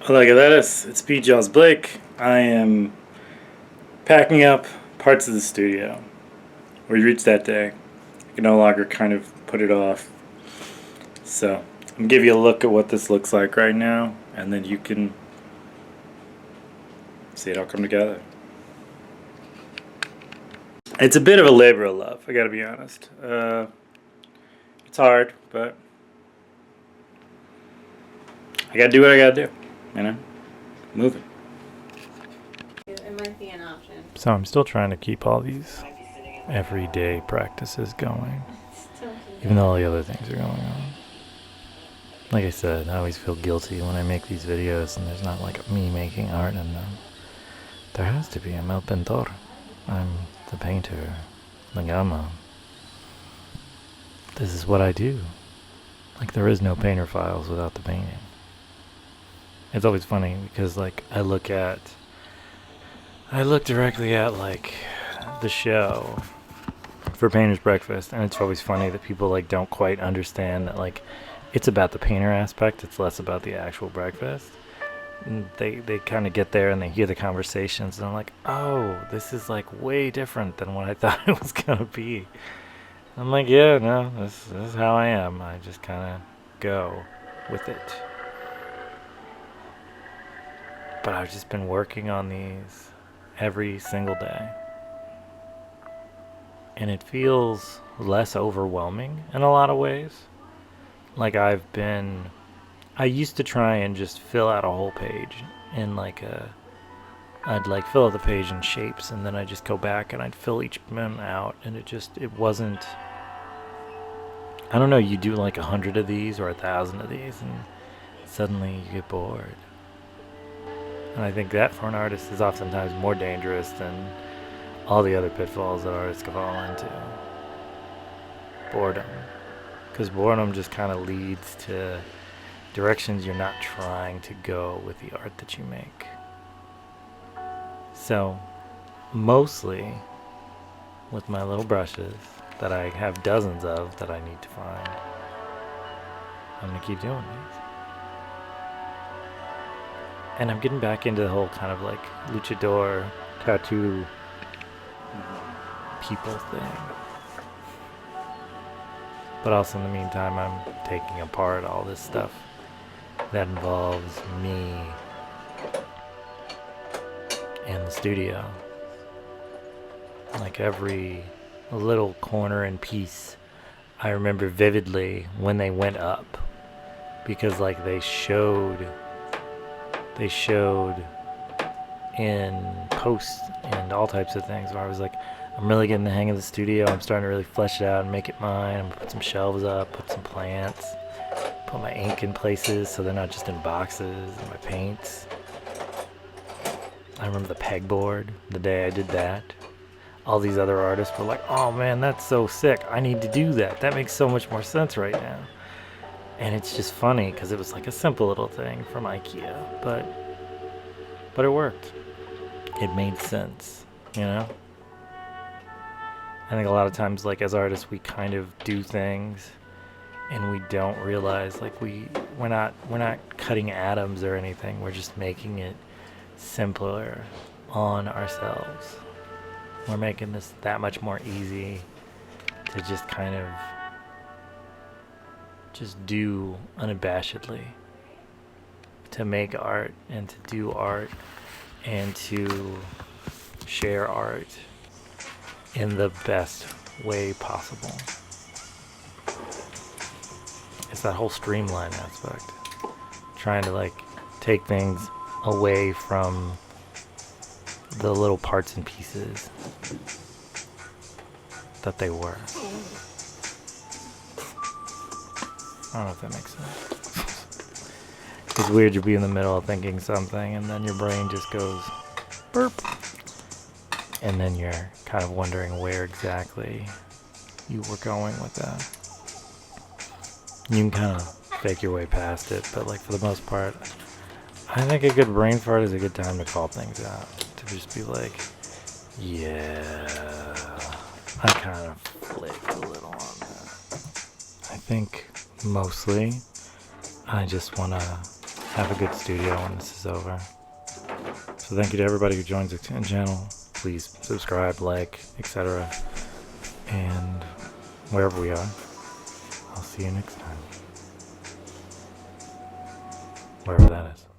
Hola Galeras, it's B. Jaws Blake. I am packing up parts of the studio. We reached that day. I can no longer kind of put it off. So, I'm going to give you a look at what this looks like right now, and then you can see it all come together. It's a bit of a labor of love, I gotta be honest. It's hard, but I gotta do what I gotta do, you know? Moving. It might be an option. So I'm still trying to keep all these everyday practices going, even though all the other things are going on. Like I said, I always feel guilty when I make these videos and there's not like me making art in them. There has to be. I'm el pintor. I'm the painter. The gama. This is what I do. Like, there is no painter files without the painting. It's always funny because, like, I look directly at, like, the show for Painter's Breakfast, and it's always funny that people, like, don't quite understand that, like, it's about the painter aspect, it's less about the actual breakfast. And they kind of get there and they hear the conversations, and I'm like, oh, this is, like, way different than what I thought it was gonna be. I'm like, yeah, no, this is how I am. I just kind of go with it. But I've just been working on these every single day. And it feels less overwhelming in a lot of ways. Like I used to try and just fill out a whole page in I'd like fill out the page in shapes, and then I'd just go back and I'd fill each one out, and it wasn't, I don't know, you do like 100 of these or 1,000 of these and suddenly you get bored. And I think that for an artist is oftentimes more dangerous than all the other pitfalls that artists can fall into. Boredom. Because boredom just kind of leads to directions you're not trying to go with the art that you make. So, mostly with my little brushes that I have dozens of that I need to find, I'm going to keep doing these. And I'm getting back into the whole kind of like luchador tattoo people thing. But also in the meantime, I'm taking apart all this stuff that involves me and the studio. Like every little corner and piece, I remember vividly when they went up, because like they showed in posts and all types of things where I was like, I'm really getting the hang of the studio. I'm starting to really flesh it out and make it mine. I'm gonna put some shelves up, put some plants, put my ink in places so they're not just in boxes, and my paints. I remember the pegboard, the day I did that. All these other artists were like, oh man, that's so sick. I need to do that. That makes so much more sense right now. And it's just funny because it was like a simple little thing from IKEA, but it worked. It made sense, you know? I think a lot of times, like as artists, we kind of do things and we don't realize, like we're not cutting atoms or anything. We're just making it simpler on ourselves. We're making this that much more easy to just kind of just do unabashedly, to make art and to do art and to share art in the best way possible. It's that whole streamline aspect, trying to like take things away from the little parts and pieces that they were. I don't know if that makes sense. It's weird to be in the middle of thinking something and then your brain just goes burp. And then you're kind of wondering where exactly you were going with that. You can kind of fake your way past it, but like for the most part, I think a good brain fart is a good time to call things out. To just be like, yeah, I kind of flaked a little on that. I think mostly I just want to have a good studio when this is over. So thank you to everybody who joins the channel. Please subscribe, like, etc. And wherever we are, I'll see you next time. Wherever that is.